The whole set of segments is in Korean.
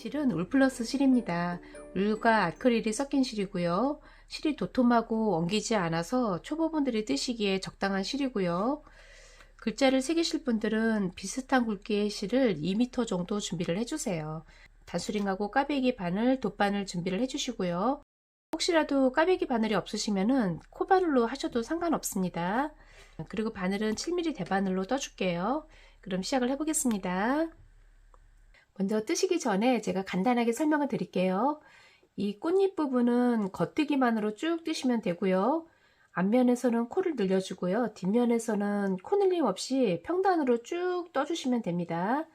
실은 울 플러스 실입니다. 울과 아크릴이 섞인 실이고요. 실이 도톰하고 엉기지 않아서 초보분들이 뜨시기에 적당한 실이고요. 글자를 새기실 분들은 비슷한 굵기의 실을 2m 정도 준비를 해주세요. 단수링하고 까베기 바늘, 돗바늘 준비를 해주시고요. 혹시라도 까베기 바늘이 없으시면은 코바늘로 하셔도 상관없습니다. 그리고 바늘은 7mm 대바늘로 떠줄게요. 그럼 시작을 해보겠습니다. 먼저 뜨시기 전에 제가 간단하게 설명을 드릴게요. 이 꽃잎 부분은 겉뜨기만으로 쭉 뜨시면 되고요. 앞면에서는 코를 늘려주고요. 뒷면에서는 코늘림 없이 평단으로 쭉 떠주시면 됩니다.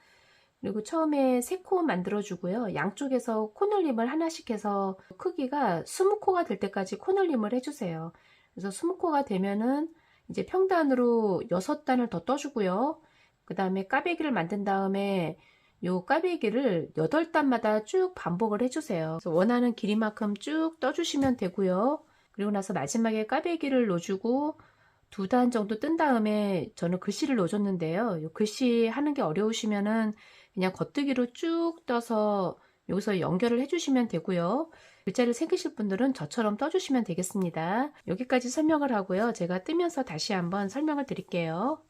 그리고 처음에 3코 만들어주고요. 양쪽에서 코늘림을 하나씩 해서 크기가 20코가 될 때까지 코늘림을 해주세요. 그래서 20코가 되면은 이제 평단으로 6단을 더 떠주고요. 그 다음에 까베기를 만든 다음에 요 까베기를 8단마다 쭉 반복을 해주세요. 그래서 원하는 길이만큼 쭉 떠주시면 되고요. 그리고 나서 마지막에 까베기를 넣어주고 2단 정도 뜬 다음에 저는 글씨를 넣어줬는데요. 요 글씨 하는 게 어려우시면은 그냥 겉뜨기로 쭉 떠서 여기서 연결을 해주시면 되고요. 글자를 새기실 분들은 저처럼 떠주시면 되겠습니다. 여기까지 설명을 하고요. 제가 뜨면서 다시 한번 설명을 드릴게요.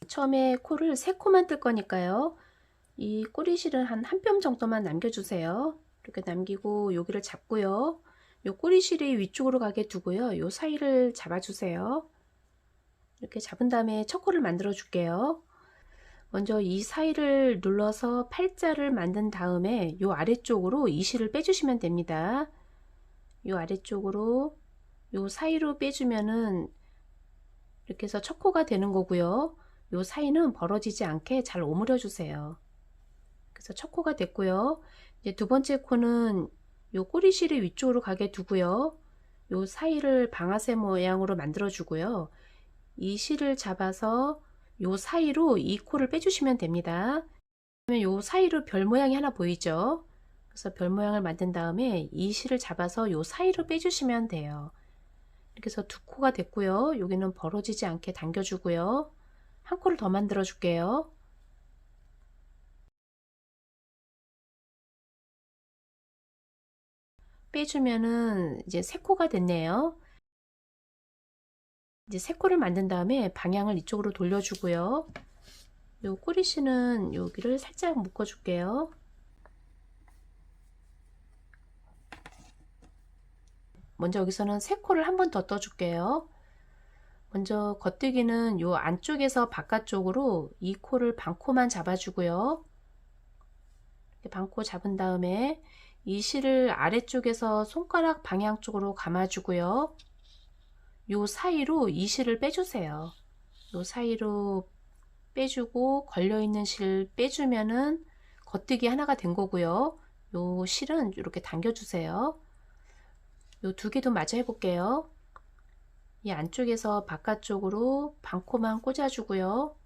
처음에 코를 3코만 뜰 거니까요. 이 꼬리실은 한 뼘 정도만 남겨주세요. 이렇게 남기고 여기를 잡고요. 요 꼬리실이 위쪽으로 가게 두고요. 요 사이를 잡아주세요. 이렇게 잡은 다음에 첫 코를 만들어 줄게요. 먼저 이 사이를 눌러서 팔자를 만든 다음에 요 아래쪽으로 이 실을 빼주시면 됩니다. 요 아래쪽으로 요 사이로 빼주면은 이렇게 해서 첫 코가 되는 거고요. 요 사이는 벌어지지 않게 잘 오므려 주세요. 그래서 첫 코가 됐고요. 이제 두 번째 코는 요 꼬리실이 위쪽으로 가게 두고요. 요 사이를 방아쇠 모양으로 만들어 주고요. 이 실을 잡아서 요 사이로 이 코를 빼주시면 됩니다. 그러면 요 사이로 별 모양이 하나 보이죠? 그래서 별 모양을 만든 다음에 이 실을 잡아서 요 사이로 빼주시면 돼요. 이렇게 해서 두 코가 됐고요. 여기는 벌어지지 않게 당겨주고요. 한 코를 더 만들어 줄게요. 빼주면은 이제 3코가 됐네요. 이제 3코를 만든 다음에 방향을 이쪽으로 돌려주고요. 요 꼬리씨는 여기를 살짝 묶어 줄게요. 먼저 여기서는 3코를 한 번 더 떠 줄게요. 먼저 겉뜨기는 요 안쪽에서 바깥쪽으로 이 코를 반코만 잡아주고요. 반코 잡은 다음에 이 실을 아래쪽에서 손가락 방향 쪽으로 감아주고요. 요 사이로 이 실을 빼주세요. 요 사이로 빼주고 걸려있는 실 빼주면은 겉뜨기 하나가 된 거고요. 요 실은 이렇게 당겨주세요. 요 두 개도 마저 해볼게요. 이 안쪽에서 바깥쪽으로 반코만 꽂아주고요.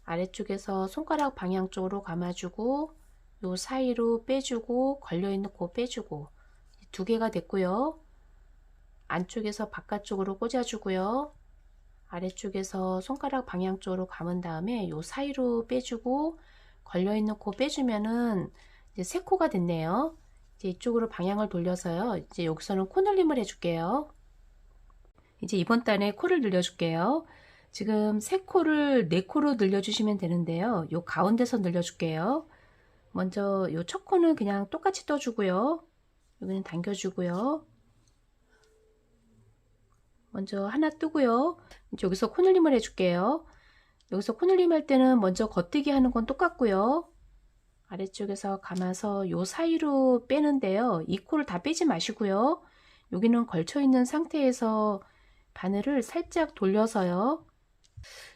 아래쪽에서 손가락 방향 쪽으로 감아주고 요 사이로 빼주고 걸려있는 코 빼주고 두 개가 됐고요. 안쪽에서 바깥쪽으로 꽂아주고요. 아래쪽에서 손가락 방향 쪽으로 감은 다음에 요 사이로 빼주고 걸려있는 코 빼주면은 이제 3코가 됐네요. 이제 이쪽으로 방향을 돌려서요. 이제 여기서는 코늘림을 해줄게요. 이제 이번 단에 코를 늘려줄게요. 지금 3코를 4코로 늘려주시면 되는데요. 요 가운데서 늘려줄게요. 먼저 요 첫 코는 그냥 똑같이 떠주고요. 여기는 당겨주고요. 먼저 하나 뜨고요. 이제 여기서 코늘림을 해줄게요. 여기서 코늘림 할 때는 먼저 겉뜨기 하는 건 똑같고요. 아래쪽에서 감아서 요 사이로 빼는데요. 이 코를 다 빼지 마시고요. 여기는 걸쳐 있는 상태에서 바늘을 살짝 돌려서요.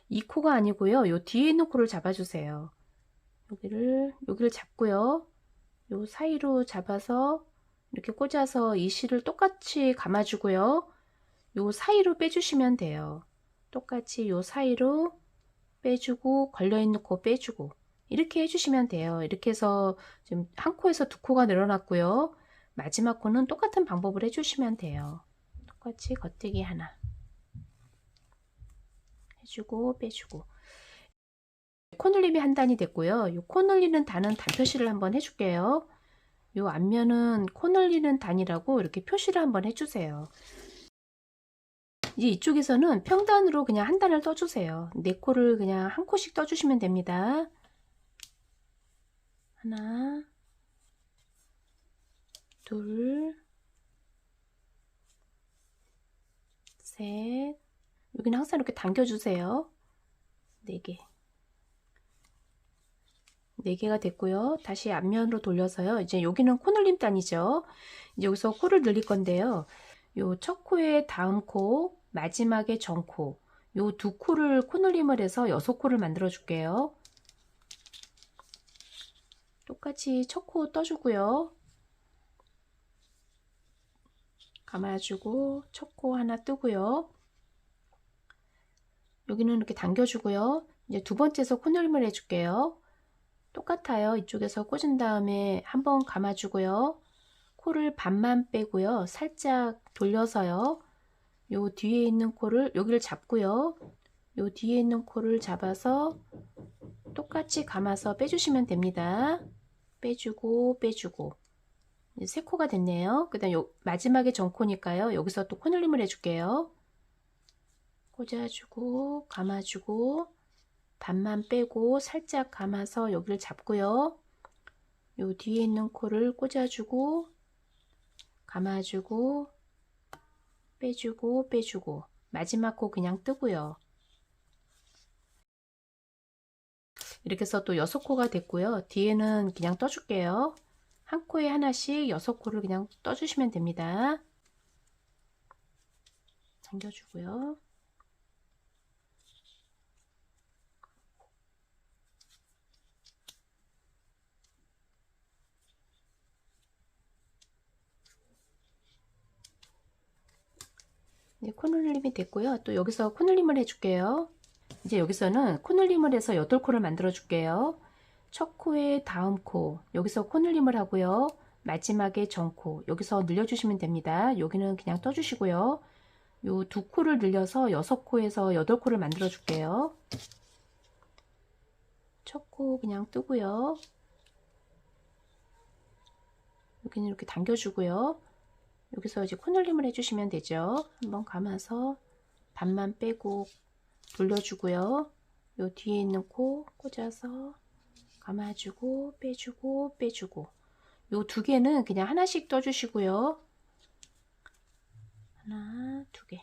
이 코가 아니고요. 요 뒤에 있는 코를 잡아주세요. 여기를 잡고요. 요 사이로 잡아서 이렇게 꽂아서 이 실을 똑같이 감아주고요. 요 사이로 빼주시면 돼요. 똑같이 요 사이로 빼주고 걸려있는 코 빼주고 이렇게 해주시면 돼요. 이렇게 해서 지금 한 코에서 2코가 늘어났고요. 마지막 코는 똑같은 방법을 해주시면 돼요. 똑같이 겉뜨기 하나. 해주고 빼주고. 코늘림이 한 단이 됐고요. 이 코늘리는 단은 단 표시를 한번 해줄게요. 이 앞면은 코늘리는 단이라고 이렇게 표시를 한번 해주세요. 이제 이쪽에서는 평단으로 그냥 한 단을 떠주세요. 네 코를 그냥 한 코씩 떠주시면 됩니다. 하나, 둘, 셋. 여기는 항상 이렇게 당겨주세요. 4개. 4개가 됐고요. 다시 앞면으로 돌려서요. 이제 여기는 코늘림 단이죠. 이제 여기서 코를 늘릴 건데요. 요 첫 코의 다음 코, 마지막에 전코, 요 두 코를 코늘림을 해서 6코를 만들어 줄게요. 똑같이 첫 코 떠주고요. 감아주고 첫 코 하나 뜨고요. 여기는 이렇게 당겨주고요. 이제 두 번째에서 코늘림을 해줄게요. 똑같아요. 이쪽에서 꽂은 다음에 한번 감아주고요. 코를 반만 빼고요. 살짝 돌려서요. 요 뒤에 있는 코를 여기를 잡고요. 요 뒤에 있는 코를 잡아서 똑같이 감아서 빼주시면 됩니다. 빼주고 빼주고. 이제 세 코가 됐네요. 그 다음 마지막에 전코니까요. 여기서 또 코늘림을 해줄게요. 꽂아주고 감아주고 반만 빼고 살짝 감아서 여기를 잡고요. 요 뒤에 있는 코를 꽂아주고 감아주고 빼주고 빼주고 마지막 코 그냥 뜨고요. 이렇게 해서 또 6코가 됐고요. 뒤에는 그냥 떠줄게요. 한 코에 하나씩 6코를 그냥 떠주시면 됩니다. 당겨주고요. 네, 코늘림이 됐고요. 또 여기서 코늘림을 해줄게요. 이제 여기서는 코늘림을 해서 8코를 만들어 줄게요. 첫 코의 다음 코, 여기서 코늘림을 하고요. 마지막에 전코, 여기서 늘려주시면 됩니다. 여기는 그냥 떠주시고요. 요 두 코를 늘려서 6코에서 8코를 만들어 줄게요. 첫 코 그냥 뜨고요. 여기는 이렇게 당겨주고요. 여기서 이제 코늘림을 해주시면 되죠. 한번 감아서 반만 빼고 돌려주고요. 요 뒤에 있는 코 꽂아서 감아주고 빼주고 빼주고. 요 두 개는 그냥 하나씩 떠주시고요. 하나, 두 개.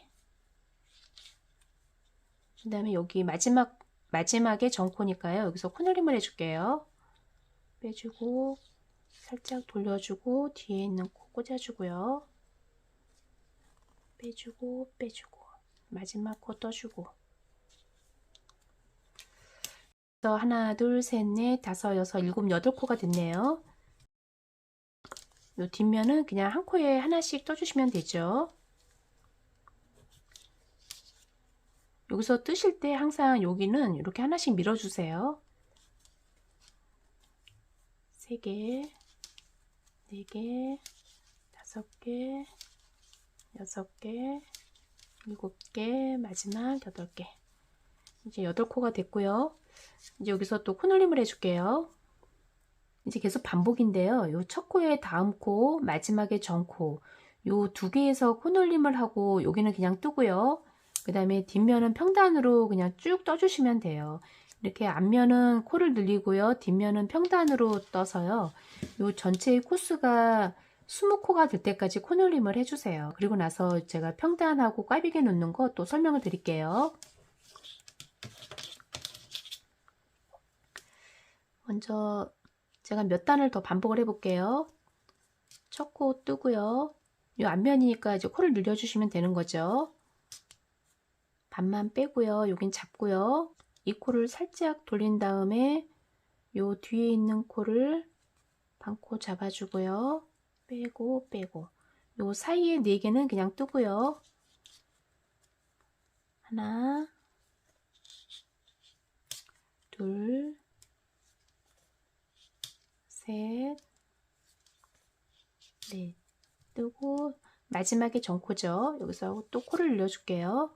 그 다음에 여기 마지막에 전코니까요. 여기서 코늘림을 해줄게요. 빼주고 살짝 돌려주고 뒤에 있는 코 꽂아주고요. 빼주고 빼주고 마지막 코 떠주고. 하나, 둘, 셋, 넷, 다섯, 여섯, 일곱, 8코가 됐네요. 요 뒷면은 그냥 한 코에 하나씩 떠주시면 되죠. 여기서 뜨실 때 항상 여기는 이렇게 하나씩 밀어주세요. 3개, 4개, 5개, 6개, 7개, 마지막 8개. 이제 8코가 됐고요. 이제 여기서 또 코늘림을 해줄게요. 이제 계속 반복인데요. 요 첫 코의 다음 코, 마지막에 전코, 요 두 개에서 코늘림을 하고 여기는 그냥 뜨고요. 그 다음에 뒷면은 평단으로 그냥 쭉 떠주시면 돼요. 이렇게 앞면은 코를 늘리고요. 뒷면은 평단으로 떠서요. 요 전체의 코스가 20코가 될 때까지 코늘림을 해주세요. 그리고 나서 제가 평단하고 꽈비게 놓는 거 또 설명을 드릴게요. 먼저 제가 몇 단을 더 반복을 해 볼게요. 첫 코 뜨고요. 이 앞면이니까 이제 코를 늘려주시면 되는 거죠. 반만 빼고요. 여긴 잡고요. 이 코를 살짝 돌린 다음에 요 뒤에 있는 코를 반코 잡아주고요. 빼고 빼고 요 사이에 4개는 그냥 뜨고요. 하나, 둘, 셋, 넷 뜨고 마지막에 전코죠. 여기서 또 코를 늘려줄게요.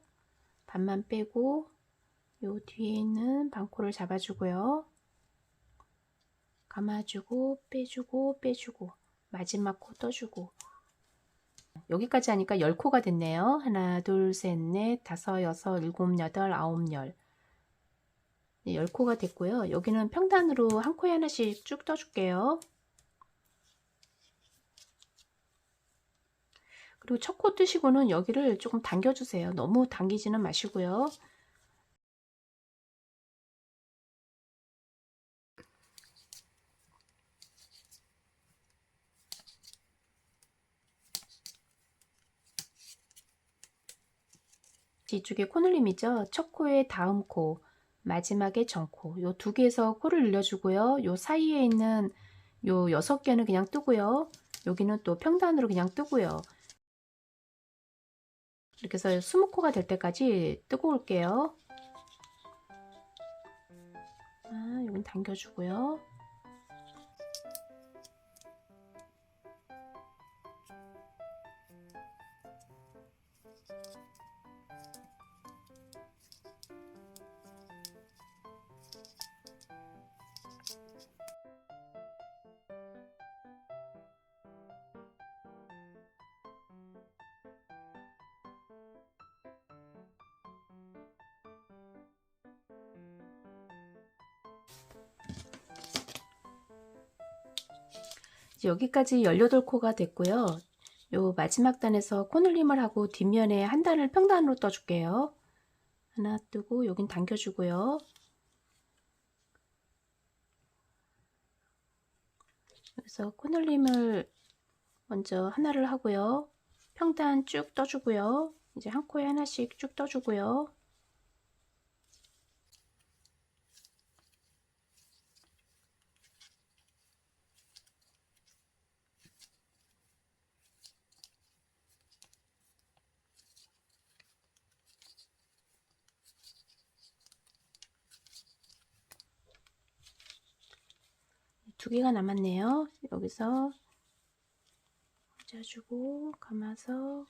반만 빼고 요 뒤에 있는 반코를 잡아주고요. 감아주고 빼주고 빼주고 마지막 코 떠주고 여기까지 하니까 10코가 됐네요. 하나, 둘, 셋, 넷, 다섯, 여섯, 일곱, 여덟, 아홉, 열. 네, 10코가 됐고요. 여기는 평단으로 한 코에 하나씩 쭉 떠줄게요. 그리고 첫 코 뜨시고는 여기를 조금 당겨주세요. 너무 당기지는 마시고요. 이쪽에 코늘림이죠. 첫 코에 다음 코, 마지막에 정코. 요 두 개에서 코를 늘려주고요. 요 사이에 있는 요 6개는 그냥 뜨고요. 여기는 또 평단으로 그냥 뜨고요. 이렇게 해서 20코가 될 때까지 뜨고 올게요. 여긴 당겨주고요. 여기까지 18코가 됐고요. 요 마지막 단에서 코늘림을 하고 뒷면에 한 단을 평단으로 떠줄게요. 하나 뜨고 여긴 당겨주고요. 그래서 코늘림을 먼저 하나를 하고요. 평단 쭉 떠주고요. 이제 한 코에 하나씩 쭉 떠주고요. 두 개가 남았네요. 여기서 짜주고 감아서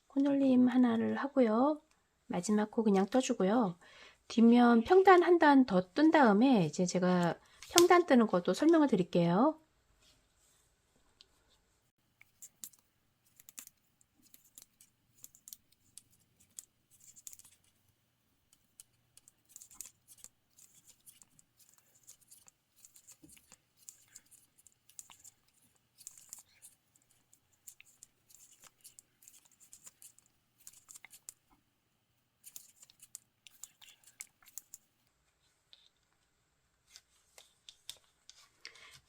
코늘림 하나를 하고요. 마지막 코 그냥 떠주고요. 뒷면 평단 한 단 더 뜬 다음에 이제 제가 평단 뜨는 것도 설명을 드릴게요.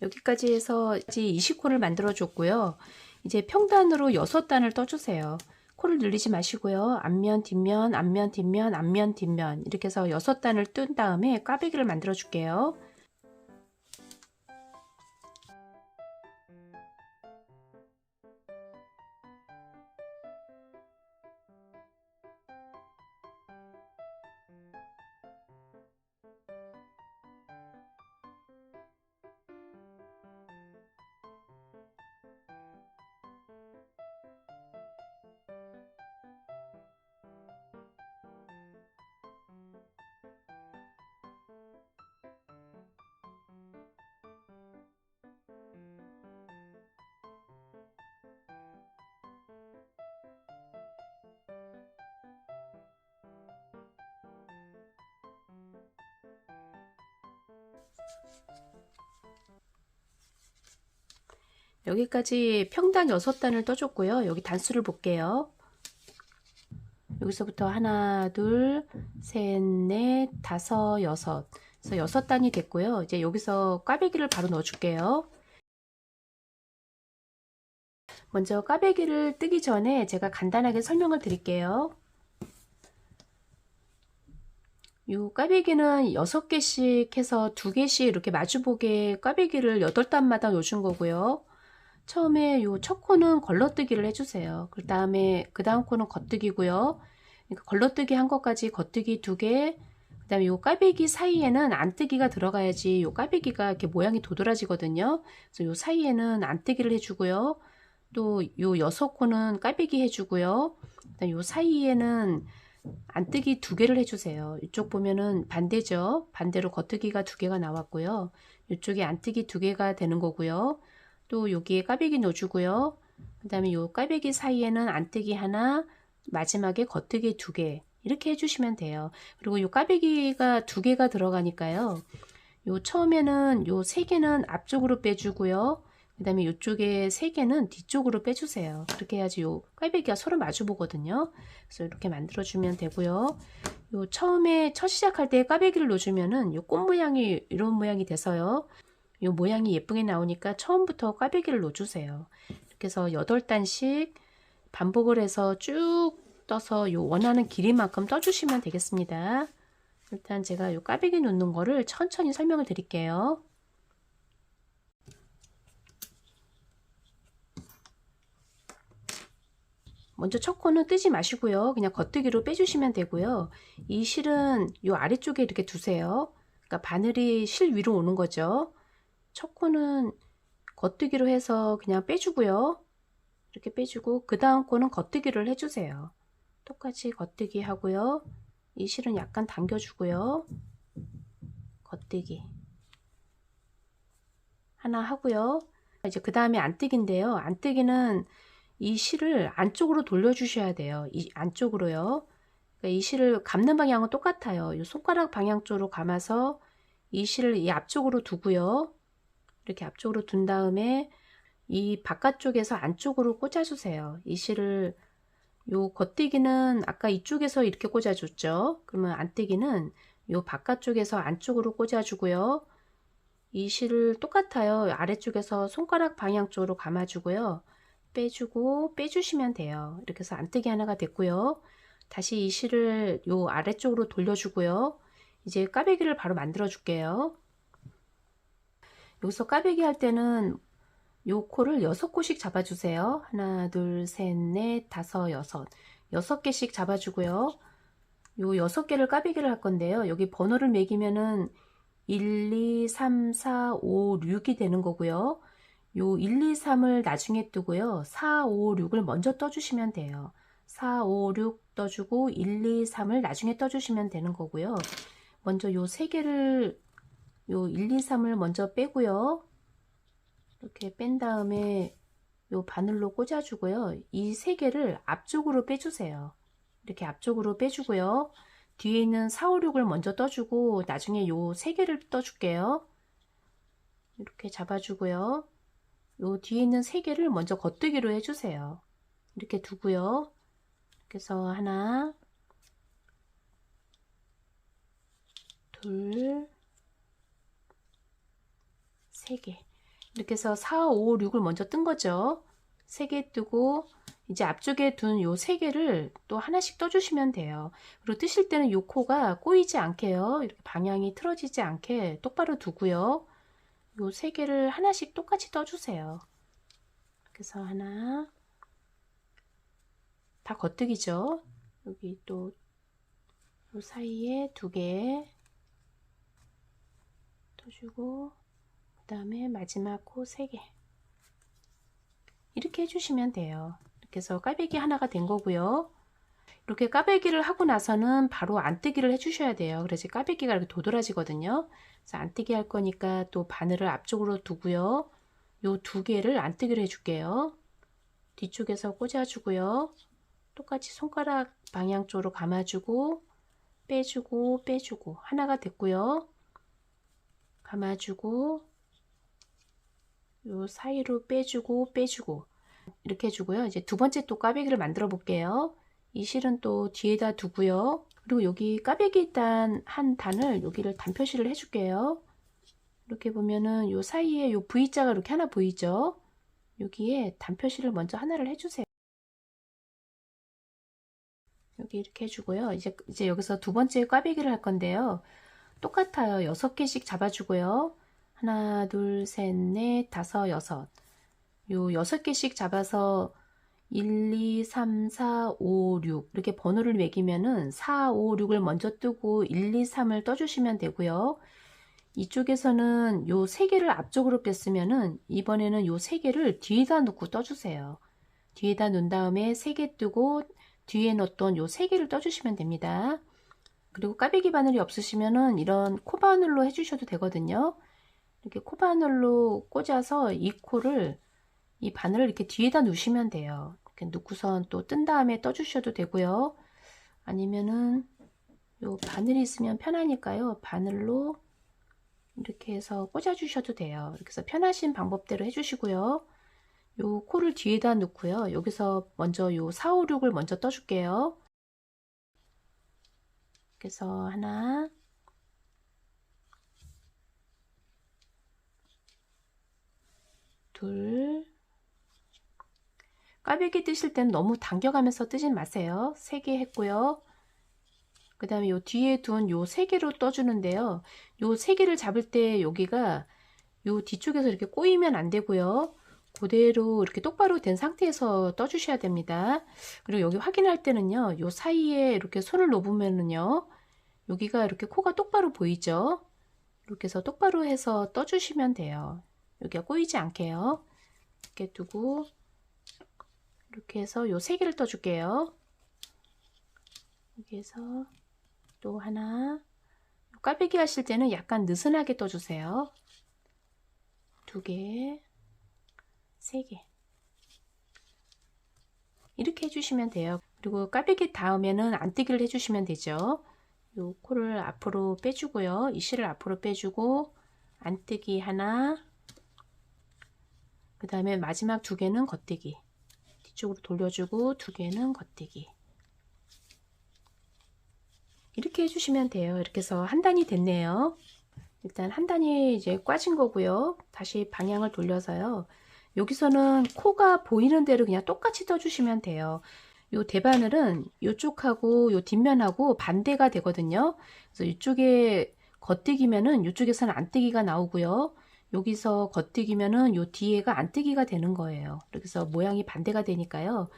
여기까지 해서 20코를 만들어 줬고요. 이제 평단으로 6단을 떠주세요. 코를 늘리지 마시고요. 앞면, 뒷면, 앞면, 뒷면, 앞면, 뒷면 이렇게 해서 6단을 뜬 다음에 꽈배기를 만들어 줄게요. 여기까지 평단 6단을 떠줬고요. 여기 단수를 볼게요. 여기서부터 하나, 둘, 셋, 넷, 다섯, 여섯. 그래서 6단이 됐고요. 이제 여기서 꽈배기를 바로 넣어줄게요. 먼저 꽈배기를 뜨기 전에 제가 간단하게 설명을 드릴게요. 이 꽈배기는 6개씩 해서 2개씩 이렇게 마주보게 꽈배기를 8단마다 넣어준 거고요. 처음에 요 첫 코는 걸러뜨기를 해주세요. 그 다음에 그 다음 코는 겉뜨기고요. 그러니까 걸러뜨기 한 것까지 겉뜨기 2개, 그 다음에 요 꽈배기 사이에는 안뜨기가 들어가야지 요 꽈배기가 이렇게 모양이 도드라지거든요. 그래서 요 사이에는 안뜨기를 해주고요. 또 요 6코는 꽈배기 해주고요. 그다음 요 사이에는 안뜨기 2개를 해주세요. 이쪽 보면은 반대죠. 반대로 겉뜨기가 2개가 나왔고요. 이쪽에 안뜨기 2개가 되는 거고요. 또 여기에 꽈배기 넣어주고요. 그 다음에 요 꽈배기 사이에는 안뜨기 하나, 마지막에 겉뜨기 2개 이렇게 해주시면 돼요. 그리고 요 꽈배기가 2개가 들어가니까요. 요 처음에는 요 3개는 앞쪽으로 빼주고요. 그 다음에 이쪽에 3개는 뒤쪽으로 빼주세요. 그렇게 해야지 요 꽈배기가 서로 마주 보거든요. 그래서 이렇게 만들어 주면 되고요. 요 처음에 첫 시작할 때 꽈배기를 넣어주면은 요 꽃 모양이 이런 모양이 돼서요. 요 모양이 예쁘게 나오니까 처음부터 꽈배기를 넣어주세요. 이렇게 해서 8단씩 반복을 해서 쭉 떠서 요 원하는 길이만큼 떠주시면 되겠습니다. 일단 제가 요 꽈배기 넣는 거를 천천히 설명을 드릴게요. 먼저 첫 코는 뜨지 마시고요. 그냥 겉뜨기로 빼주시면 되고요. 이 실은 요 아래쪽에 이렇게 두세요. 그러니까 바늘이 실 위로 오는 거죠. 첫 코는 겉뜨기로 해서 그냥 빼주고요. 이렇게 빼주고 그 다음 코는 겉뜨기를 해주세요. 똑같이 겉뜨기 하고요. 이 실은 약간 당겨주고요. 겉뜨기 하나 하고요. 이제 그 다음에 안뜨기인데요. 안뜨기는 이 실을 안쪽으로 돌려 주셔야 돼요. 이 안쪽으로요. 그러니까 이 실을 감는 방향은 똑같아요. 이 손가락 방향 쪽으로 감아서 이 실을 이 앞쪽으로 두고요. 이렇게 앞쪽으로 둔 다음에 이 바깥쪽에서 안쪽으로 꽂아 주세요. 이 실을 요 겉뜨기는 아까 이쪽에서 이렇게 꽂아 줬죠. 그러면 안뜨기는 요 바깥쪽에서 안쪽으로 꽂아 주고요. 이 실을 똑같아요. 아래쪽에서 손가락 방향 쪽으로 감아 주고요. 빼주고 빼주시면 돼요. 이렇게 해서 안뜨기 하나가 됐고요. 다시 이 실을 요 아래쪽으로 돌려주고요. 이제 꽈배기를 바로 만들어 줄게요. 여기서 꽈배기 할 때는 요 코를 6코씩 잡아주세요. 하나, 둘, 셋, 넷, 다섯, 여섯. 6개씩 잡아주고요. 요 6개를 꽈배기를 할 건데요. 여기 번호를 매기면은 1, 2, 3, 4, 5, 6이 되는 거고요. 요 1, 2, 3을 나중에 뜨고요. 4, 5, 6을 먼저 떠주시면 돼요. 4, 5, 6 떠주고 1, 2, 3을 나중에 떠주시면 되는 거고요. 먼저 요 3개를 요 1, 2, 3을 먼저 빼고요. 이렇게 뺀 다음에 요 바늘로 꽂아주고요. 이 3개를 앞쪽으로 빼주세요. 이렇게 앞쪽으로 빼주고요. 뒤에 있는 4, 5, 6을 먼저 떠주고 나중에 요 3개를 떠줄게요. 이렇게 잡아주고요. 요 뒤에 있는 3개를 먼저 겉뜨기로 해주세요. 이렇게 두고요. 그래서 하나, 둘, 3개. 이렇게 해서 4, 5, 6을 먼저 뜬 거죠. 3개 뜨고 이제 앞쪽에 둔 요 3개를 또 하나씩 떠주시면 돼요. 그리고 뜨실 때는 요 코가 꼬이지 않게요. 이렇게 방향이 틀어지지 않게 똑바로 두고요. 요 3개를 하나씩 똑같이 떠주세요. 그래서 하나, 다 겉뜨기죠. 여기 또 요 사이에 2개 떠주고 그 다음에 마지막 코 3개 이렇게 해주시면 돼요. 이렇게 해서 꽈배기 하나가 된 거고요. 이렇게 꽈배기를 하고 나서는 바로 안뜨기를 해주셔야 돼요. 그래서 꽈배기가 이렇게 도드라지거든요. 그래서 안뜨기 할 거니까 또 바늘을 앞쪽으로 두고요. 요 2개를 안뜨기를 해줄게요. 뒤쪽에서 꽂아주고요. 똑같이 손가락 방향 쪽으로 감아주고 빼주고 빼주고 하나가 됐고요. 감아주고 요 사이로 빼주고 빼주고 이렇게 해주고요. 이제 두 번째 또 꽈배기를 만들어 볼게요. 이 실은 또 뒤에다 두고요. 그리고 여기 꽈배기 한 단을 여기를 단표시를 해줄게요. 이렇게 보면은 요 사이에 요 V자가 이렇게 하나 보이죠? 여기에 단표시를 먼저 하나를 해주세요. 여기 이렇게 해주고요. 이제 여기서 두 번째 꽈배기를 할 건데요. 똑같아요. 6개씩 잡아주고요. 하나, 둘, 셋, 넷, 다섯, 여섯. 요 6개씩 잡아서 1, 2, 3, 4, 5, 6 이렇게 번호를 매기면은 4, 5, 6을 먼저 뜨고 1, 2, 3을 떠주시면 되고요. 이쪽에서는 요 3개를 앞쪽으로 뺐으면은 이번에는 요 3개를 뒤에다 놓고 떠주세요. 뒤에다 놓은 다음에 3개 뜨고 뒤에 넣었던 요 3개를 떠주시면 됩니다. 그리고 꽈배기 바늘이 없으시면은 이런 코 바늘로 해주셔도 되거든요. 이렇게 코 바늘로 꽂아서 이 코를, 이 바늘을 이렇게 뒤에다 놓으시면 돼요. 이렇게 놓고선 또 뜬 다음에 떠주셔도 되고요. 아니면은 요 바늘이 있으면 편하니까요. 바늘로 이렇게 해서 꽂아 주셔도 돼요. 이렇게 해서 편하신 방법대로 해주시고요. 요 코를 뒤에다 놓고요. 여기서 먼저 요 4, 5, 6을 먼저 떠줄게요. 그래서 하나, 둘, 꽈배기 뜨실 때는 너무 당겨가면서 뜨진 마세요. 3개 했고요. 그 다음에 요 뒤에 둔 요 3개로 떠주는데요. 요 3개를 잡을 때 여기가 요 뒤쪽에서 이렇게 꼬이면 안 되고요. 그대로 이렇게 똑바로 된 상태에서 떠주셔야 됩니다. 그리고 여기 확인할 때는요. 요 사이에 이렇게 손을 놓으면은요. 여기가 이렇게 코가 똑바로 보이죠? 이렇게 해서 똑바로 해서 떠주시면 돼요. 여기가 꼬이지 않게요. 이렇게 두고 이렇게 해서 요 3개를 떠줄게요. 여기에서 또 하나, 꽈배기 하실 때는 약간 느슨하게 떠주세요. 2개, 3개 이렇게 해주시면 돼요. 그리고 꽈배기 다음에는 안뜨기를 해주시면 되죠. 요 코를 앞으로 빼주고요. 이 실을 앞으로 빼주고 안뜨기 하나, 그 다음에 마지막 2개는 겉뜨기, 뒤쪽으로 돌려주고 2개는 겉뜨기, 이렇게 해주시면 돼요. 이렇게 해서 한 단이 됐네요. 일단 한 단이 이제 꽈진 거고요. 다시 방향을 돌려서요. 여기서는 코가 보이는 대로 그냥 똑같이 떠주시면 돼요. 요 대바늘은 이쪽하고 요 뒷면하고 반대가 되거든요. 그래서 이쪽에 겉뜨기면은 이쪽에서는 안뜨기가 나오고요. 여기서 겉뜨기면은 요 뒤에가 안뜨기가 되는 거예요. 그래서 모양이 반대가 되니까요.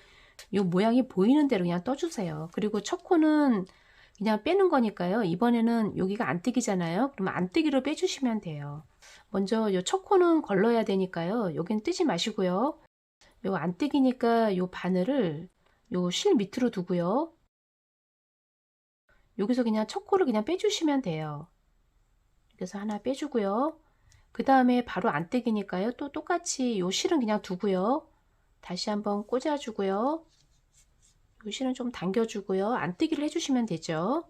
요 모양이 보이는 대로 그냥 떠주세요. 그리고 첫 코는 그냥 빼는 거니까요. 이번에는 여기가 안뜨기잖아요. 그러면 안뜨기로 빼주시면 돼요. 먼저 요 첫 코는 걸러야 되니까요. 여기는 뜨지 마시고요. 요 안뜨기니까 요 바늘을 요 실 밑으로 두고요. 여기서 그냥 첫 코를 그냥 빼주시면 돼요. 그래서 하나 빼주고요. 그 다음에 바로 안뜨기니까요. 또 똑같이 요 실은 그냥 두고요. 다시 한번 꽂아주고요. 요 실은 좀 당겨주고요. 안뜨기를 해주시면 되죠.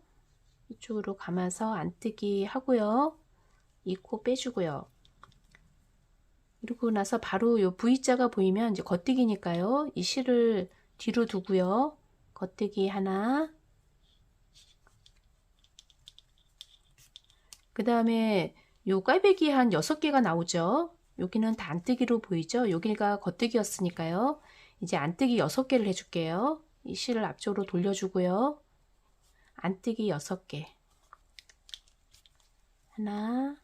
이쪽으로 감아서 안뜨기 하고요. 이 코 빼주고요. 그리고 나서 바로 요 V자가 보이면 이제 겉뜨기니까요. 이 실을 뒤로 두고요. 겉뜨기 하나, 그 다음에 요 꽈배기 한 6개가 나오죠. 여기는 다 안뜨기로 보이죠. 여기가 겉뜨기였으니까요. 이제 안뜨기 6개를 해줄게요. 이 실을 앞쪽으로 돌려주고요. 안뜨기 6개, 하나,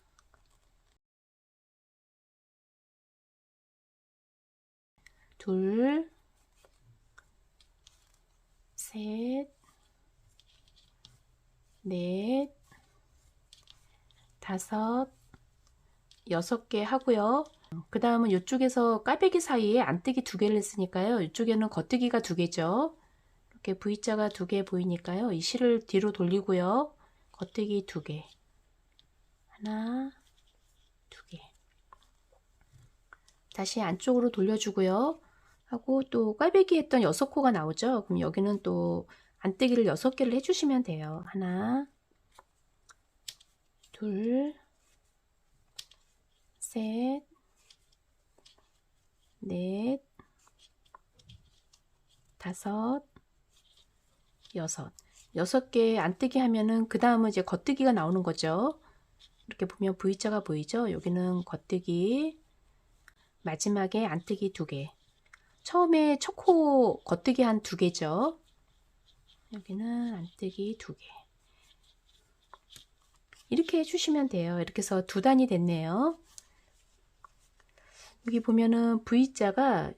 둘, 셋, 넷, 다섯, 6개 하고요. 그 다음은 이쪽에서 꽈배기 사이에 안뜨기 2개를 했으니까요. 이쪽에는 겉뜨기가 2개죠. 이렇게 V자가 2개 보이니까요. 이 실을 뒤로 돌리고요. 겉뜨기 2개, 하나, 2개, 다시 안쪽으로 돌려주고요. 하고 또 꽈배기 했던 6코가 나오죠. 그럼 여기는 또 안뜨기를 6개를 해주시면 돼요. 하나, 둘, 셋, 넷, 다섯, 6개 안뜨기 하면은 그 다음은 이제 겉뜨기가 나오는 거죠. 이렇게 보면 V자가 보이죠. 여기는 겉뜨기, 마지막에 안뜨기 2개, 처음에 첫 코 겉뜨기 한 2개죠. 여기는 안뜨기 2개, 이렇게 해주시면 돼요. 이렇게 해서 2단이 됐네요. 여기 보면은 V자가,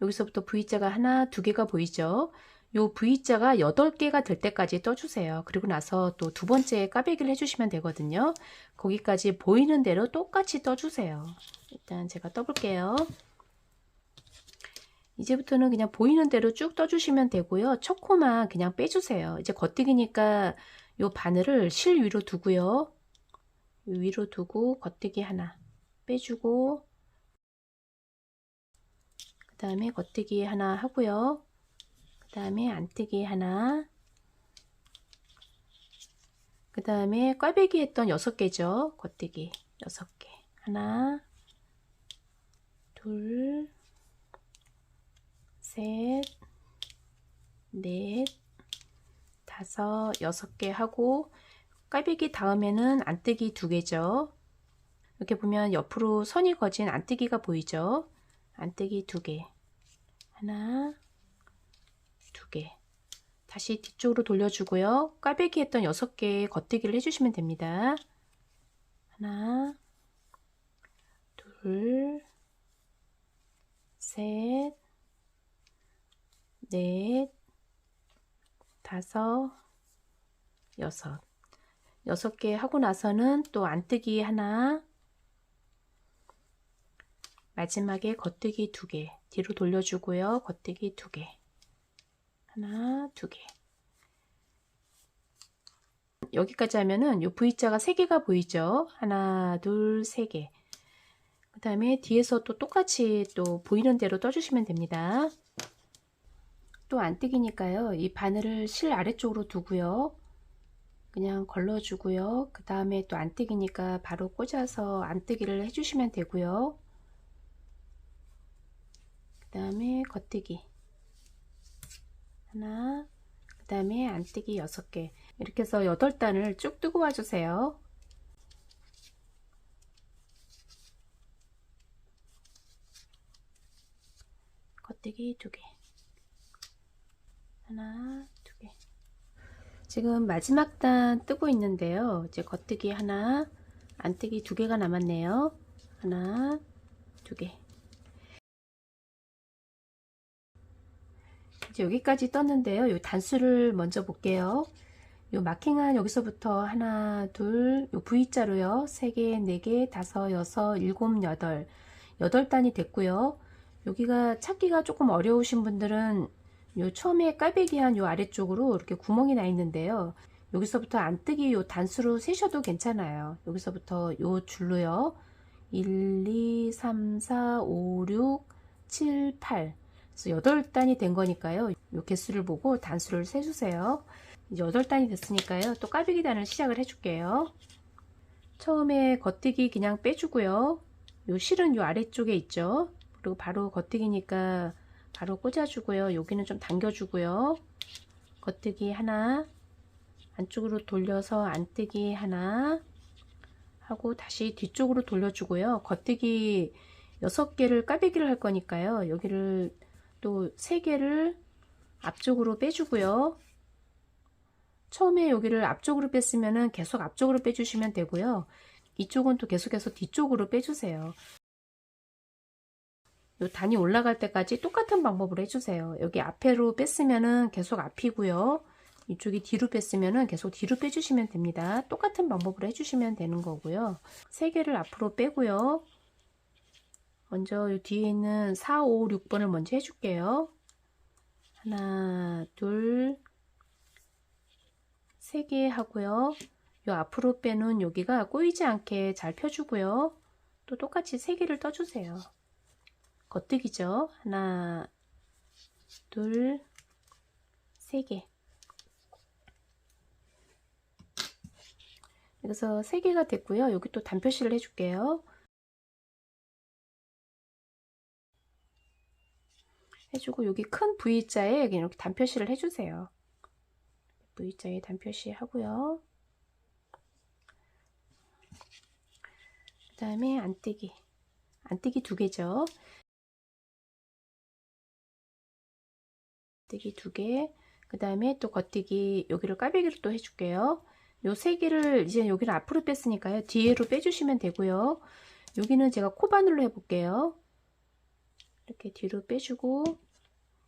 여기서부터 V자가 하나, 2개가 보이죠. 요 V자가 8개가 될 때까지 떠주세요. 그리고 나서 또 두 번째 꽈배기를 해주시면 되거든요. 거기까지 보이는 대로 똑같이 떠주세요. 일단 제가 떠볼게요. 이제부터는 그냥 보이는 대로 쭉 떠주시면 되고요. 첫 코만 그냥 빼주세요. 이제 겉뜨기니까 요 바늘을 실 위로 두고요. 위로 두고 겉뜨기 하나 빼주고, 그 다음에 겉뜨기 하나 하고요. 그 다음에 안뜨기 하나, 그 다음에 꽈배기 했던 6개죠. 겉뜨기 6개. 하나, 둘, 셋, 넷, 다섯, 6개 하고, 꽈배기 다음에는 안뜨기 2개죠. 이렇게 보면 옆으로 선이 거진 안뜨기가 보이죠. 안뜨기 2개. 하나, 2개. 다시 뒤쪽으로 돌려주고요. 꽈배기 했던 6개의 겉뜨기를 해주시면 됩니다. 하나, 둘, 셋, 넷, 다섯, 6개 하고 나서는 또 안뜨기 하나, 마지막에 겉뜨기 2개, 뒤로 돌려주고요. 겉뜨기 2개, 하나, 2개. 여기까지 하면은 요 V자가 3개가 보이죠. 하나, 둘, 3개. 그 다음에 뒤에서 또 똑같이 또 보이는 대로 떠주시면 됩니다. 또 안뜨기니까요. 이 바늘을 실 아래쪽으로 두고요. 그냥 걸러주고요. 그 다음에 또 안뜨기니까 바로 꽂아서 안뜨기를 해주시면 되고요. 그 다음에 겉뜨기 하나, 그 다음에 안뜨기 6개. 이렇게 해서 8단을 쭉 뜨고 와주세요. 겉뜨기 2개, 하나, 2개. 지금 마지막 단 뜨고 있는데요. 이제 겉뜨기 하나, 안뜨기 2개가 남았네요. 하나, 2개. 이제 여기까지 떴는데요. 요 단수를 먼저 볼게요. 요 마킹한 여기서부터 하나, 둘, 요 V자로요. 3개, 4개, 5, 6, 7, 8. 8단이 됐고요. 여기가 찾기가 조금 어려우신 분들은 요 처음에 깔배기한 요 아래쪽으로 이렇게 구멍이 나 있는데요. 여기서부터 안뜨기 요 단수로 세셔도 괜찮아요. 여기서부터 요 줄로요. 1, 2, 3, 4, 5, 6, 7, 8. 그래서 8단이 된 거니까요. 요 개수를 보고 단수를 세주세요. 이제 8단이 됐으니까요. 또 꽈배기 단을 시작을 해줄게요. 처음에 겉뜨기 그냥 빼주고요. 요 실은 요 아래쪽에 있죠. 그리고 바로 겉뜨기니까 바로 꽂아주고요. 여기는 좀 당겨주고요. 겉뜨기 하나, 안쪽으로 돌려서 안뜨기 하나 하고 다시 뒤쪽으로 돌려주고요. 겉뜨기 6개를 꽈배기를 할 거니까요. 여기를 또 3개를 앞쪽으로 빼주고요. 처음에 여기를 앞쪽으로 뺐으면 계속 앞쪽으로 빼주시면 되고요. 이쪽은 또 계속해서 뒤쪽으로 빼주세요. 요 단이 올라갈 때까지 똑같은 방법으로 해주세요. 여기 앞으로 뺐으면 계속 앞이고요. 이쪽이 뒤로 뺐으면 계속 뒤로 빼주시면 됩니다. 똑같은 방법으로 해주시면 되는 거고요. 3개를 앞으로 빼고요. 먼저 이 뒤에 있는 4, 5, 6번을 먼저 해줄게요. 하나, 둘, 3개 하고요. 요 앞으로 빼는 여기가 꼬이지 않게 잘 펴주고요. 또 똑같이 3개를 떠주세요. 겉뜨기죠. 하나, 둘, 3개. 그래서 3개가 됐고요. 여기 또 단표시를 해줄게요. 해주고 여기 큰 V자에 이렇게 단표시를 해주세요. V자에 단표시 하고요. 그 다음에 안뜨기 2개죠. 안뜨기 2개. 그 다음에 또 겉뜨기 여기를 꽈배기로 또 해줄게요. 요 3개를 이제 여기를 앞으로 뺐으니까요. 뒤로 빼주시면 되고요. 여기는 제가 코바늘로 해볼게요. 이렇게 뒤로 빼주고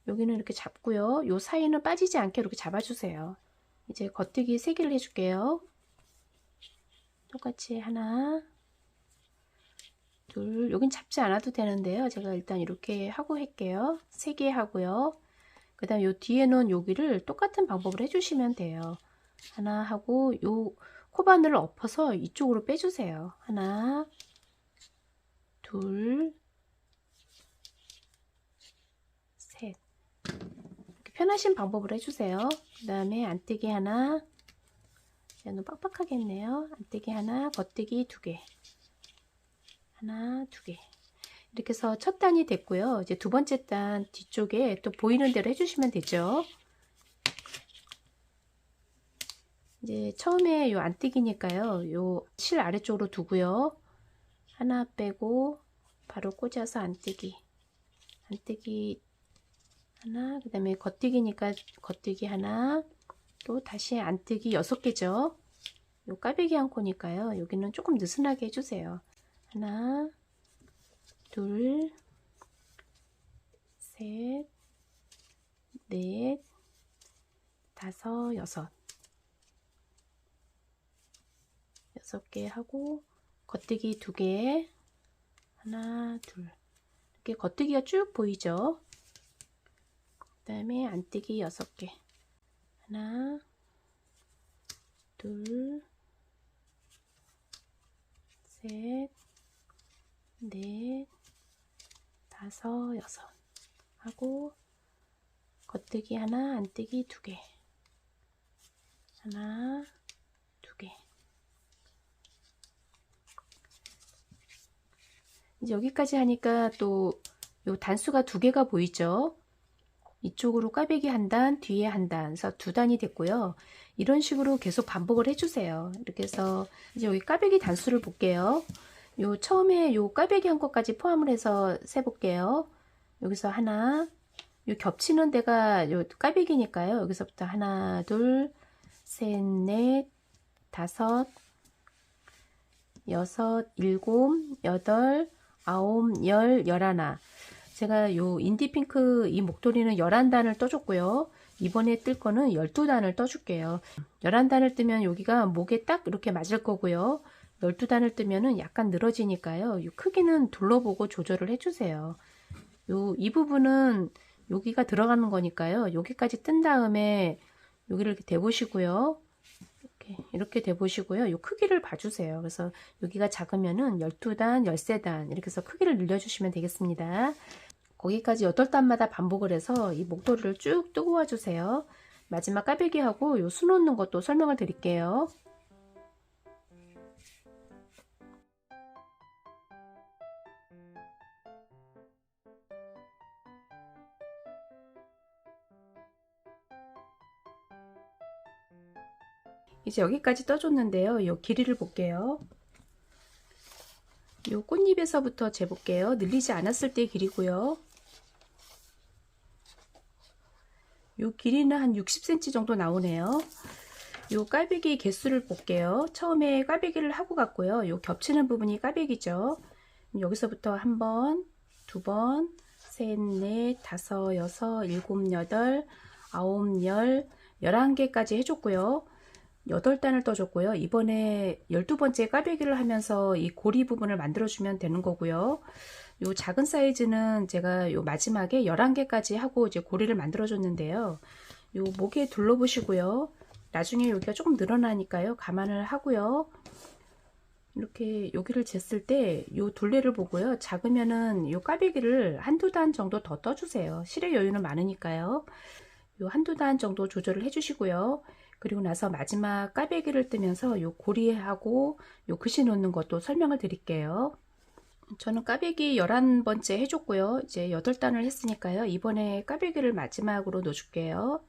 여기는 이렇게 잡고요. 요 사이는 빠지지 않게 이렇게 잡아주세요. 이제 겉뜨기 3개를 해줄게요. 똑같이 하나, 둘, 여긴 잡지 않아도 되는데요. 제가 일단 이렇게 하고 할게요. 3개 하고요. 그 다음 요 뒤에 놓은 여기를 똑같은 방법으로 해주시면 돼요. 하나 하고 요 코바늘을 엎어서 이쪽으로 빼주세요. 하나, 둘, 셋. 이렇게 편하신 방법으로 해주세요. 그 다음에 안뜨기 하나, 너무 빡빡하게 했네요. 안뜨기 하나, 겉뜨기 2개. 하나, 2개. 이렇게 해서 첫 단이 됐고요. 이제 두 번째 단 뒤쪽에 또 보이는 대로 해주시면 되죠. 이제 처음에 요 안뜨기니까요. 요 실 아래쪽으로 두고요. 하나 빼고 바로 꽂아서 안뜨기. 안뜨기 하나, 그 다음에 겉뜨기니까 겉뜨기 하나, 또 다시 안뜨기 6개죠. 요 까베기 한 코니까요. 여기는 조금 느슨하게 해주세요. 하나, 둘, 셋, 넷, 다섯, 여섯. 6개 하고 겉뜨기 2개. 하나, 둘. 이렇게 겉뜨기가 쭉 보이죠? 그 다음에 안뜨기 6개. 하나, 둘, 셋, 넷, 다섯, 여섯 하고 겉뜨기 하나, 안뜨기 2개. 하나, 2개. 이제 여기까지 하니까 또 요 단수가 2개가 보이죠? 이쪽으로 꽈배기 한 단, 뒤에 한 단, 그래서 2단이 됐고요. 이런 식으로 계속 반복을 해주세요. 이렇게 해서 이제 여기 꽈배기 단수를 볼게요. 요 처음에 요 꽈배기 한 것까지 포함을 해서 세 볼게요. 여기서 하나, 요 겹치는 데가 요 꽈배기니까요. 여기서부터 하나, 둘, 셋, 넷, 다섯, 여섯, 일곱, 여덟, 아홉, 열, 열하나. 제가 요 인디핑크 이 목도리는 11단을 떠줬고요. 이번에 뜰 거는 12단을 떠줄게요. 11단을 뜨면 여기가 목에 딱 이렇게 맞을 거고요. 12단을 뜨면은 약간 늘어지니까요. 이 크기는 둘러보고 조절을 해주세요. 이 부분은 여기가 들어가는 거니까요. 여기까지 뜬 다음에 여기를 이렇게 대보시고요. 이렇게 대보시고요. 이 크기를 봐주세요. 그래서 여기가 작으면은 12단, 13단 이렇게 해서 크기를 늘려주시면 되겠습니다. 거기까지 8단마다 반복을 해서 이 목도리를 쭉 뜨고 와주세요. 마지막 까베기하고 요 수 놓는 것도 설명을 드릴게요. 이제 여기까지 떠줬는데요. 요 길이를 볼게요. 요 꽃잎에서부터 재볼게요. 늘리지 않았을 때 길이고요. 요 길이는 한 60cm 정도 나오네요. 요 꽈배기 개수를 볼게요. 처음에 꽈배기를 하고 갔고요. 요 겹치는 부분이 꽈배기죠. 여기서부터 한 번, 두 번, 셋, 넷, 다섯, 여섯, 일곱, 여덟, 아홉, 열, 11개까지 해줬고요. 8단을 떠줬고요. 이번에 12번째 꽈배기를 하면서 이 고리 부분을 만들어주면 되는 거고요. 요 작은 사이즈는 제가 요 마지막에 11개까지 하고 이제 고리를 만들어줬는데요. 요 목에 둘러보시고요. 나중에 여기가 조금 늘어나니까요. 감안을 하고요. 이렇게 여기를 쟀을 때 요 둘레를 보고요. 작으면은 요 꽈배기를 한두 단 정도 더 떠주세요. 실의 여유는 많으니까요. 요 한두 단 정도 조절을 해주시고요. 그리고 나서 마지막 꽈배기를 뜨면서 요 고리하고 요 글씨 놓는 것도 설명을 드릴게요. 저는 꽈배기 11번째 해줬고요. 이제 8단을 했으니까요. 이번에 꽈배기를 마지막으로 넣어줄게요.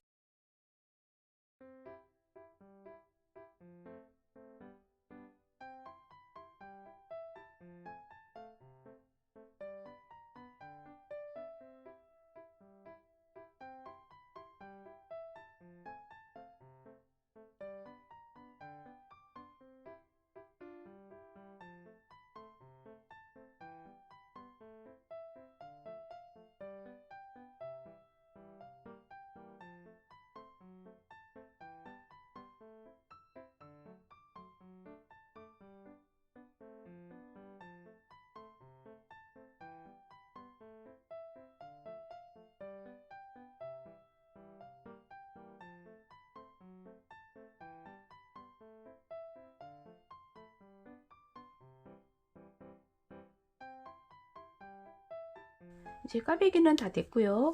이제 꽈배기는 다 됐고요.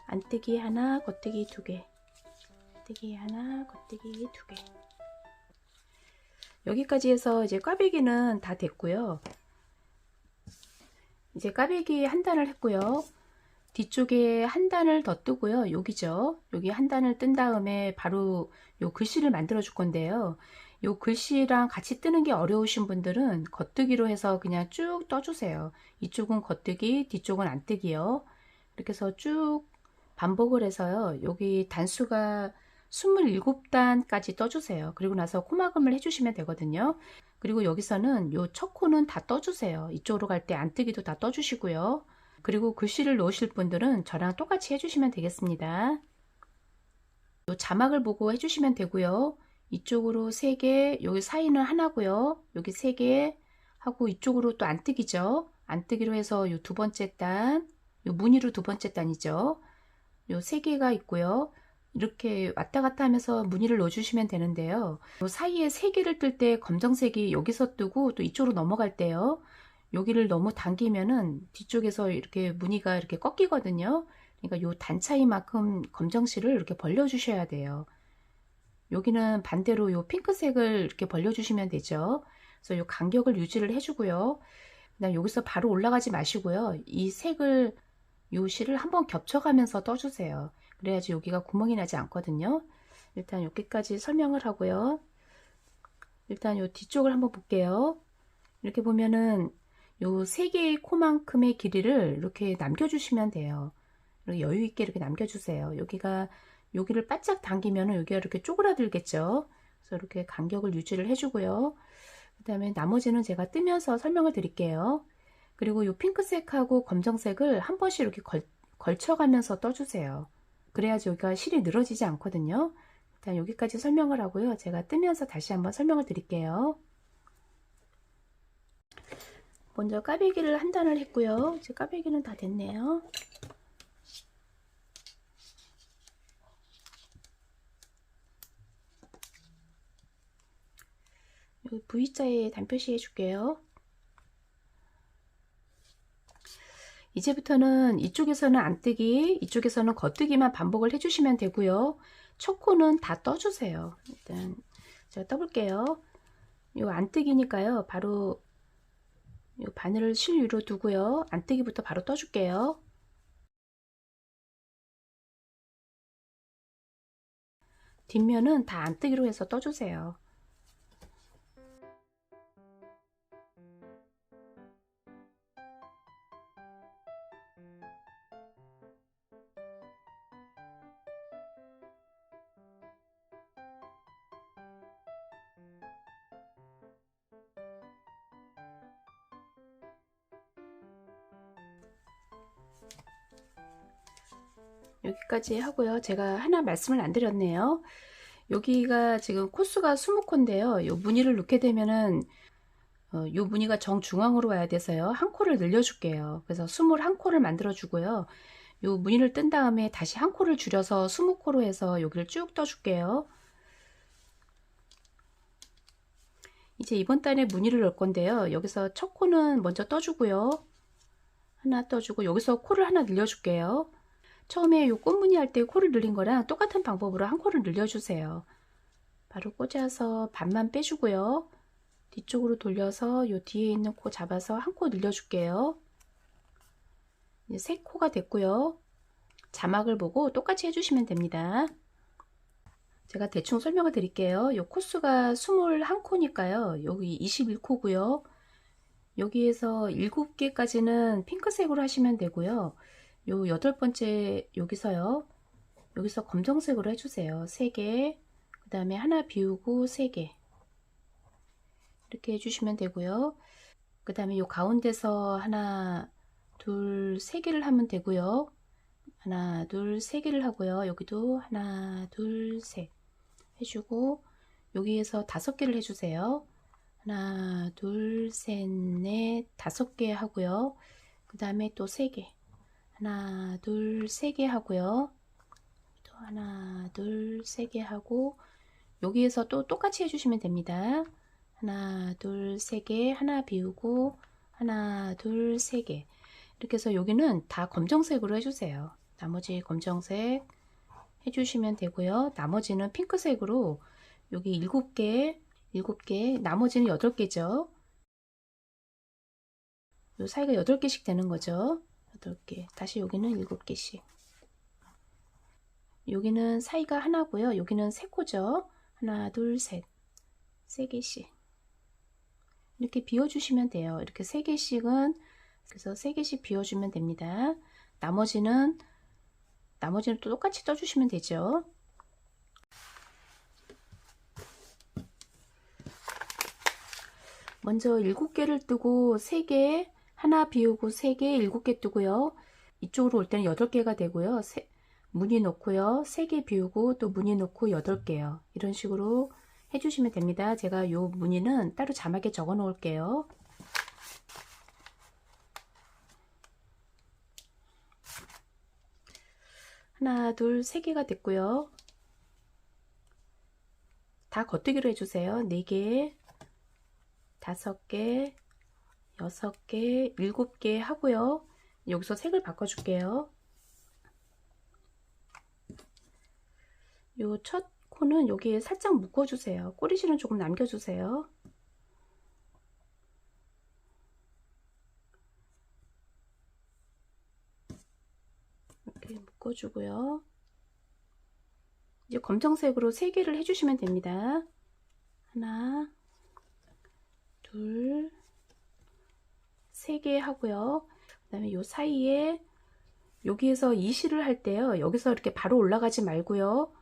안뜨기 하나, 겉뜨기 두 개. 겉뜨기 하나, 겉뜨기 두 개. 여기까지 해서 이제 꽈배기는 다 됐고요. 이제 꽈배기 한 단을 했고요. 뒤쪽에 한 단을 더 뜨고요. 여기죠. 여기 한 단을 뜬 다음에 바로 요 글씨를 만들어 줄 건데요. 요 글씨랑 같이 뜨는 게 어려우신 분들은 겉뜨기로 해서 그냥 쭉 떠주세요. 이쪽은 겉뜨기, 뒤쪽은 안뜨기요. 이렇게 해서 쭉 반복을 해서요. 여기 단수가 27단까지 떠주세요. 그리고 나서 코막음을 해주시면 되거든요. 그리고 여기서는 요 첫 코는 다 떠주세요. 이쪽으로 갈 때 안뜨기도 다 떠주시고요. 그리고 글씨를 넣으실 분들은 저랑 똑같이 해주시면 되겠습니다. 요 자막을 보고 해주시면 되고요. 이쪽으로 3개, 여기 사이는 하나고요. 여기 3개 하고 이쪽으로 또 안뜨기죠. 안뜨기로 해서 요 두 번째 단, 요 무늬로 두 번째 단이죠. 요 3개가 있고요. 이렇게 왔다 갔다 하면서 무늬를 넣어주시면 되는데요. 요 사이에 3개를 뜰 때 검정색이 여기서 뜨고 또 이쪽으로 넘어갈 때요. 여기를 너무 당기면은 뒤쪽에서 이렇게 무늬가 이렇게 꺾이거든요. 그러니까 요 단 차이만큼 검정실을 이렇게 벌려 주셔야 돼요. 여기는 반대로 요 핑크색을 이렇게 벌려 주시면 되죠. 그래서 요 간격을 유지를 해주고요. 그다음 여기서 바로 올라가지 마시고요. 이 색을 요 실을 한번 겹쳐가면서 떠주세요. 그래야지 여기가 구멍이 나지 않거든요. 일단 여기까지 설명을 하고요. 일단 요 뒤쪽을 한번 볼게요. 이렇게 보면은 요 3개의 코만큼의 길이를 이렇게 남겨주시면 돼요. 이렇게 여유 있게 이렇게 남겨주세요. 여기를 바짝 당기면은 여기가 이렇게 쪼그라들겠죠. 그래서 이렇게 간격을 유지를 해주고요. 그 다음에 나머지는 제가 뜨면서 설명을 드릴게요. 그리고 요 핑크색하고 검정색을 한 번씩 이렇게 걸쳐가면서 떠주세요. 그래야지 여기가 실이 늘어지지 않거든요. 일단 여기까지 설명을 하고요. 제가 뜨면서 다시 한번 설명을 드릴게요. 먼저 꽈배기를 한 단을 했고요. 이제 꽈배기는 다 됐네요. 여기 V자에 단표시 해줄게요. 이제부터는 이쪽에서는 안뜨기, 이쪽에서는 겉뜨기만 반복을 해주시면 되고요. 첫 코는 다 떠주세요. 일단 제가 떠볼게요. 요 안뜨기니까요. 바로 요 바늘을 실 위로 두고요. 안뜨기부터 바로 떠줄게요. 뒷면은 다 안뜨기로 해서 떠주세요. 여기까지 하고요. 제가 하나 말씀을 안 드렸네요. 여기가 지금 코수가 20코인데요. 요 무늬를 넣게 되면은 요 무늬가 정중앙으로 와야 돼서요. 한 코를 늘려줄게요. 그래서 21코를 만들어 주고요. 요 무늬를 뜬 다음에 다시 한 코를 줄여서 20코로 해서 여기를 쭉 떠줄게요. 이제 이번 단에 무늬를 넣을 건데요. 여기서 첫 코는 먼저 떠주고요. 하나 떠주고 여기서 코를 하나 늘려줄게요. 처음에 요 꽃무늬 할 때 코를 늘린 거랑 똑같은 방법으로 한 코를 늘려주세요. 바로 꽂아서 반만 빼주고요. 뒤쪽으로 돌려서 요 뒤에 있는 코 잡아서 한 코 늘려줄게요. 이제 세 코가 됐고요. 자막을 보고 똑같이 해주시면 됩니다. 제가 대충 설명을 드릴게요. 요 코수가 21코니까요. 여기 21코고요. 여기에서 7개까지는 핑크색으로 하시면 되고요. 요 8번째 여기서요. 여기서 검정색으로 해주세요. 3개, 그 다음에 하나 비우고 3개 이렇게 해주시면 되고요. 그 다음에 요 가운데서 하나, 둘, 3개를 하면 되고요. 하나, 둘, 3개를 하고요. 여기도 하나, 둘, 셋 해주고 여기에서 5개를 해주세요. 하나, 둘, 셋, 넷, 5개 하고요. 그 다음에 또 3개. 하나, 둘, 3개 하고요. 또 하나, 둘, 3개 하고 여기에서 또 똑같이 해주시면 됩니다. 하나, 둘, 3개, 하나 비우고 하나, 둘, 3개. 이렇게 해서 여기는 다 검정색으로 해주세요. 나머지 검정색 해주시면 되고요. 나머지는 핑크색으로 여기 7개, 7개, 나머지는 8개죠. 요 사이가 8개씩 되는 거죠. 8개. 다시 여기는 7개씩. 여기는 사이가 하나고요. 여기는 3코죠. 하나, 둘, 셋. 3개씩. 이렇게 비워주시면 돼요. 이렇게 3개씩은, 그래서 3개씩 비워주면 됩니다. 나머지는 또 똑같이 떠주시면 되죠. 먼저 7개를 뜨고 3개, 하나 비우고 3개, 7개 뜨고요. 이쪽으로 올 때는 8개가 되고요. 무늬 놓고요. 3개 비우고 또 무늬 놓고 8개요. 이런 식으로 해주시면 됩니다. 제가 요 무늬는 따로 자막에 적어 놓을게요. 하나, 둘, 3개가 됐고요. 다 겉뜨기로 해주세요. 4개, 5개, 6개, 7개 하고요. 여기서 색을 바꿔줄게요. 요 첫 코는 여기에 살짝 묶어주세요. 꼬리실은 조금 남겨주세요. 이렇게 묶어주고요. 이제 검정색으로 3개를 해주시면 됩니다. 하나, 둘, 3개 하고요. 그 다음에 요 사이에 여기에서 이실을 할 때요. 여기서 이렇게 바로 올라가지 말고요.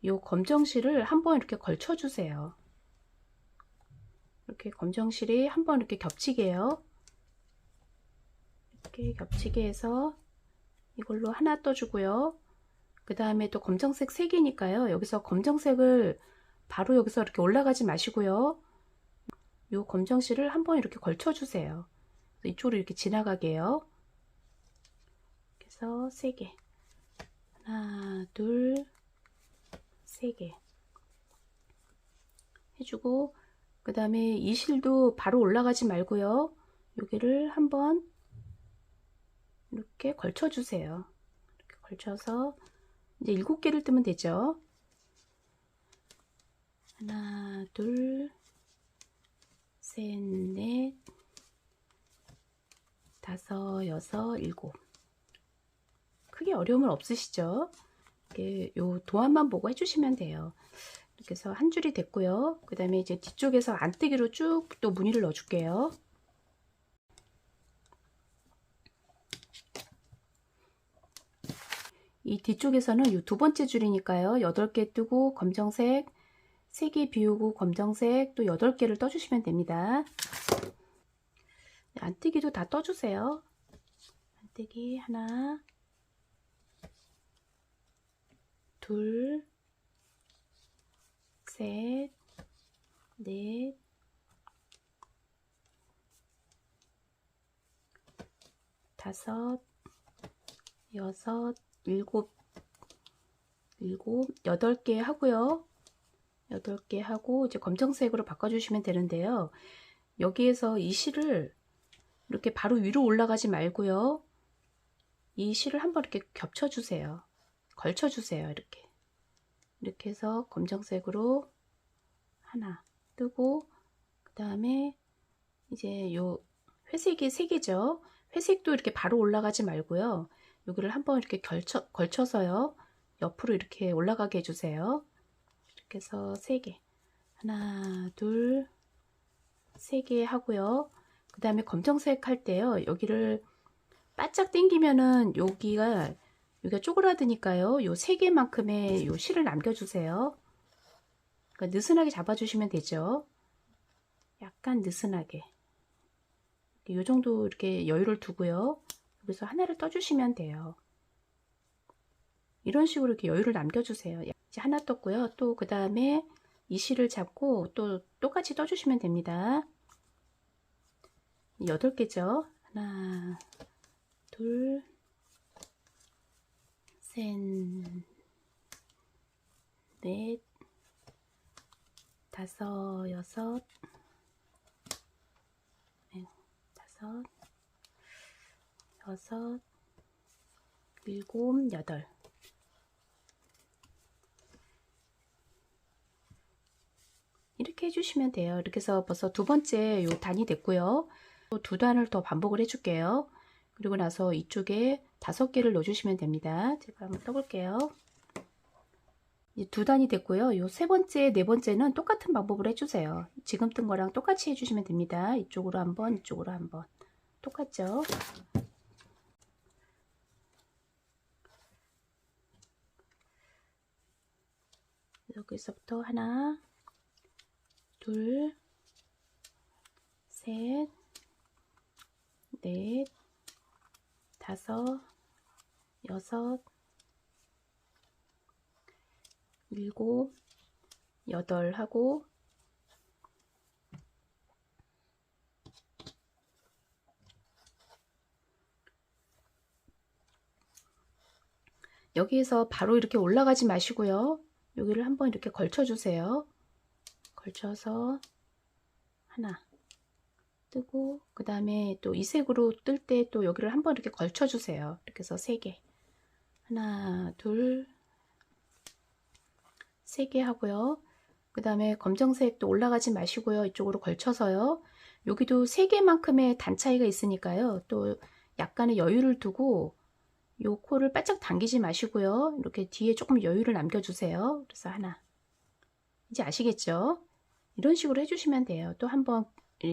요 검정실을 한번 이렇게 걸쳐 주세요. 이렇게 검정실이 한번 이렇게 겹치게요. 이렇게 겹치게 해서 이걸로 하나 떠주고요. 그 다음에 또 검정색 3개니까요. 여기서 검정색을 바로 여기서 이렇게 올라가지 마시고요. 요 검정실을 한번 이렇게 걸쳐 주세요. 이쪽으로 이렇게 지나가게요. 그래서 3개. 하나, 둘, 3개 해주고, 그 다음에 이 실도 바로 올라가지 말고요. 여기를 한번 이렇게 걸쳐 주세요. 이렇게 걸쳐서 이제 7개를 뜨면 되죠. 하나, 둘, 셋, 넷, 5, 6, 7. 크게 어려움은 없으시죠? 이렇게 요 도안만 보고 해주시면 돼요. 이렇게 해서 한 줄이 됐고요. 그 다음에 이제 뒤쪽에서 안뜨기로 쭉 또 무늬를 넣어 줄게요. 이 뒤쪽에서는 이 두 번째 줄이니까요. 8개 뜨고 검정색 3개 비우고 검정색 또 8개를 떠주시면 됩니다. 안뜨기도 다 떠주세요. 안뜨기 하나, 둘, 셋, 넷, 5, 6, 7, 8개 하고요. 8개 하고 이제 검정색으로 바꿔주시면 되는데요. 여기에서 이 실을 이렇게 바로 위로 올라가지 말고요. 이 실을 한번 이렇게 겹쳐주세요. 걸쳐주세요. 이렇게 해서 검정색으로 하나 뜨고, 그 다음에 이제 요 회색이 3개죠. 회색도 이렇게 바로 올라가지 말고요. 여기를 한번 이렇게 걸쳐서요. 옆으로 이렇게 올라가게 해주세요. 이렇게 해서 3개. 하나, 둘, 3개 하고요. 그 다음에 검정색 할 때요. 여기를 바짝 당기면은 여기가 쪼그라드니까요. 요 3개만큼의 요 실을 남겨주세요. 그러니까 느슨하게 잡아주시면 되죠. 약간 느슨하게. 요 정도 이렇게 여유를 두고요. 여기서 하나를 떠주시면 돼요. 이런 식으로 이렇게 여유를 남겨주세요. 이제 하나 떴고요. 또 그 다음에 이 실을 잡고 또 똑같이 떠주시면 됩니다. 8개죠. 하나, 둘, 셋, 넷, 5, 6, 5, 여섯, 일곱, 여덟. 이렇게 해주시면 돼요. 이렇게 해서 벌써 두 번째 요 단이 됐고요. 또 두 단을 더 반복을 해줄게요. 그리고 나서 이쪽에 5개를 넣어주시면 됩니다. 제가 한번 떠볼게요. 이제 두 단이 됐고요. 요 세 번째, 네 번째는 똑같은 방법으로 해주세요. 지금 뜬 거랑 똑같이 해주시면 됩니다. 이쪽으로 한번, 이쪽으로 한번. 똑같죠? 여기서부터 하나, 둘, 셋, 넷, 다섯, 여섯, 일곱, 여덟 하고 여기에서 바로 이렇게 올라가지 마시고요. 여기를 한번 이렇게 걸쳐 주세요. 걸쳐서 하나 뜨고 그 다음에 또 이 색으로 뜰 때 또 여기를 한번 이렇게 걸쳐 주세요. 이렇게 해서 3개 하나 둘 3개 하고요. 그 다음에 검정색 또 올라가지 마시고요. 이쪽으로 걸쳐서요. 여기도 3개만큼의 단 차이가 있으니까요. 또 약간의 여유를 두고 요 코를 바짝 당기지 마시고요. 이렇게 뒤에 조금 여유를 남겨주세요. 그래서 하나. 이제 아시겠죠? 이런 식으로 해주시면 돼요. 또 한번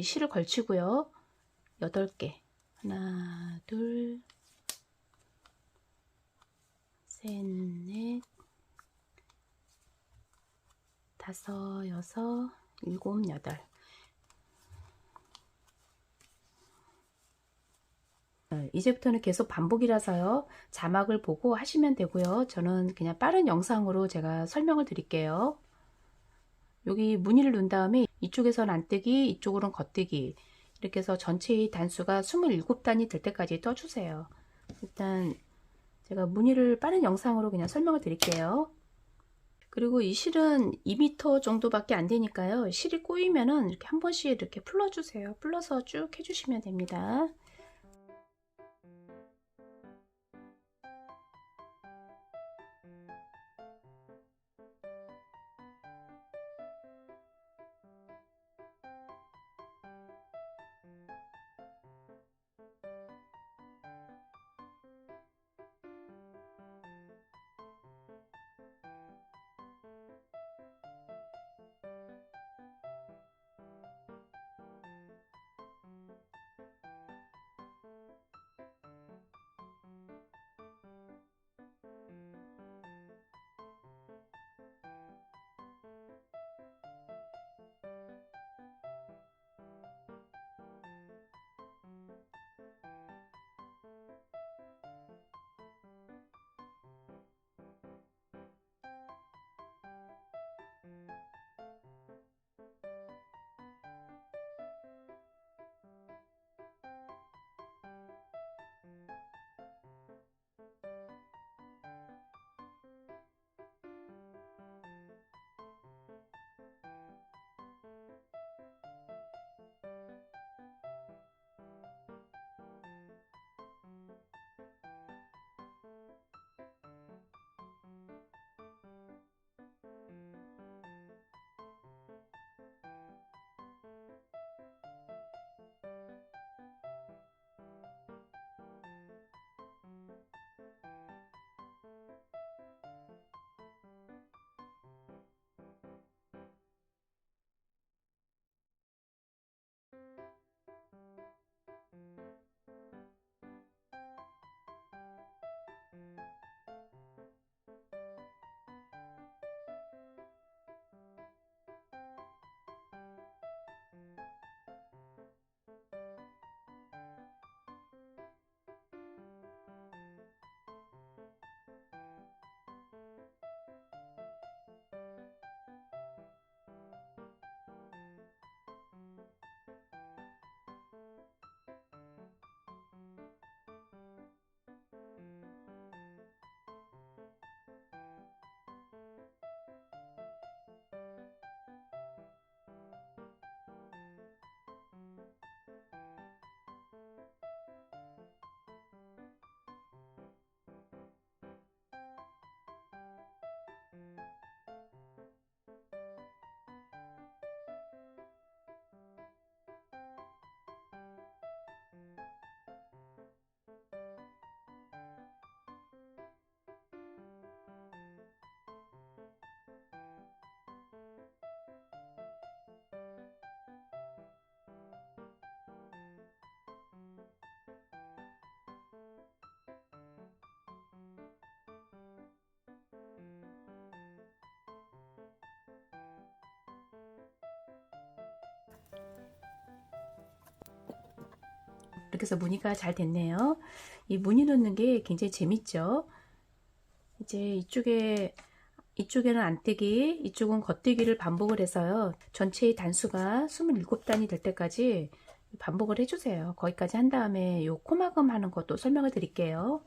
실을 걸치고요. 8개. 하나, 둘, 셋, 넷, 다섯, 여섯, 일곱, 여덟. 이제부터는 계속 반복이라서요. 자막을 보고 하시면 되고요. 저는 그냥 빠른 영상으로 제가 설명을 드릴게요. 여기 무늬를 넣은 다음에 이쪽에서는 안뜨기, 이쪽으로는 겉뜨기. 이렇게 해서 전체의 단수가 27단이 될 때까지 떠주세요. 일단 제가 무늬를 빠른 영상으로 그냥 설명을 드릴게요. 그리고 이 실은 2m 정도밖에 안 되니까요. 실이 꼬이면은 이렇게 한 번씩 이렇게 풀어주세요. 풀러서 쭉 해주시면 됩니다. 이렇게 해서 무늬가 잘 됐네요. 이 무늬 넣는 게 굉장히 재밌죠. 이제 이쪽에는 안뜨기, 이쪽은 겉뜨기를 반복을 해서요. 전체의 단수가 27단이 될 때까지 반복을 해주세요. 거기까지 한 다음에 요 코막음 하는 것도 설명을 드릴게요.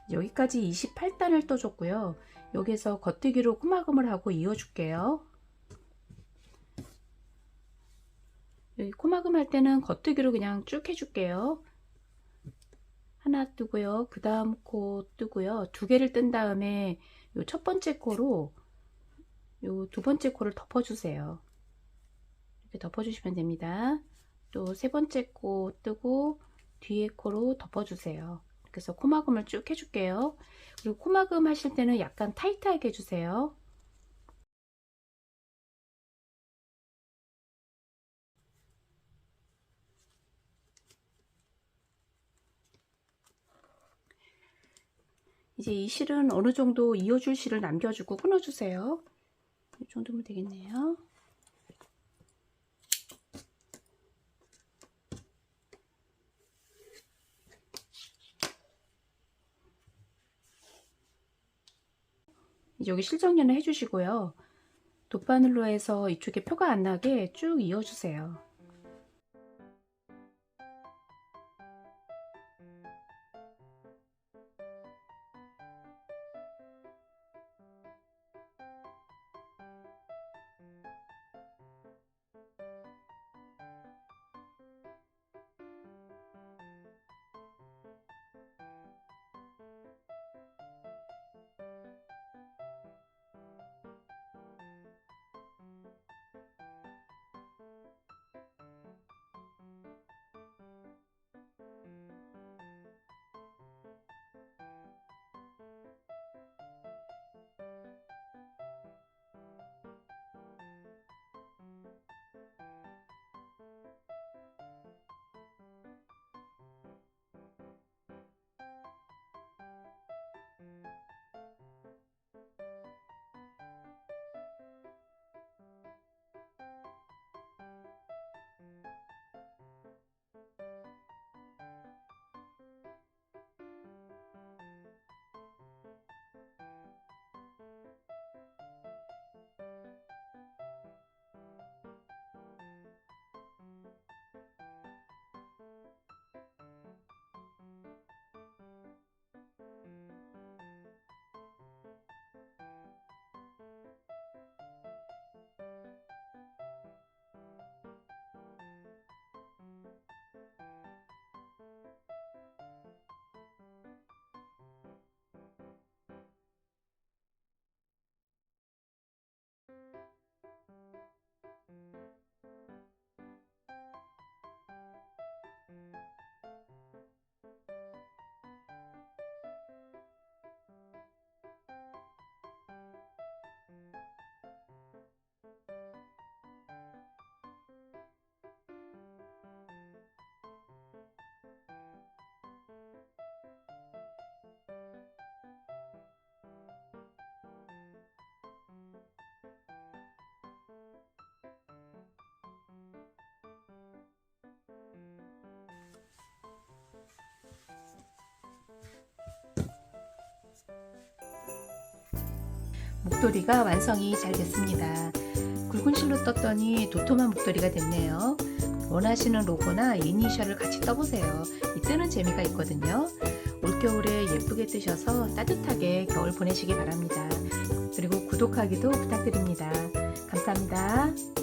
여기까지 28단을 떠줬고요. 여기서 겉뜨기로 코막음을 하고 이어줄게요. 여기 코막음 할 때는 겉뜨기로 그냥 쭉 해줄게요. 하나 뜨고요. 그 다음 코 뜨고요. 두 개를 뜬 다음에 요 첫 번째 코로 요 두 번째 코를 덮어주세요. 이렇게 덮어주시면 됩니다. 또 세 번째 코 뜨고 뒤에 코로 덮어주세요. 그래서 코막음을 쭉 해줄게요. 그리고 코막음 하실 때는 약간 타이트하게 해주세요. 이제 이 실은 어느 정도 이어줄 실을 남겨주고 끊어주세요. 이 정도면 되겠네요. 이제 여기 실정리는 해주시고요. 돗바늘로 해서 이쪽에 표가 안 나게 쭉 이어주세요. 목도리가 완성이 잘 됐습니다. 굵은 실로 떴더니 도톰한 목도리가 됐네요. 원하시는 로고나 이니셜을 같이 떠보세요. 이 뜨는 재미가 있거든요. 올겨울에 예쁘게 뜨셔서 따뜻하게 겨울 보내시기 바랍니다. 그리고 구독하기도 부탁드립니다. 감사합니다.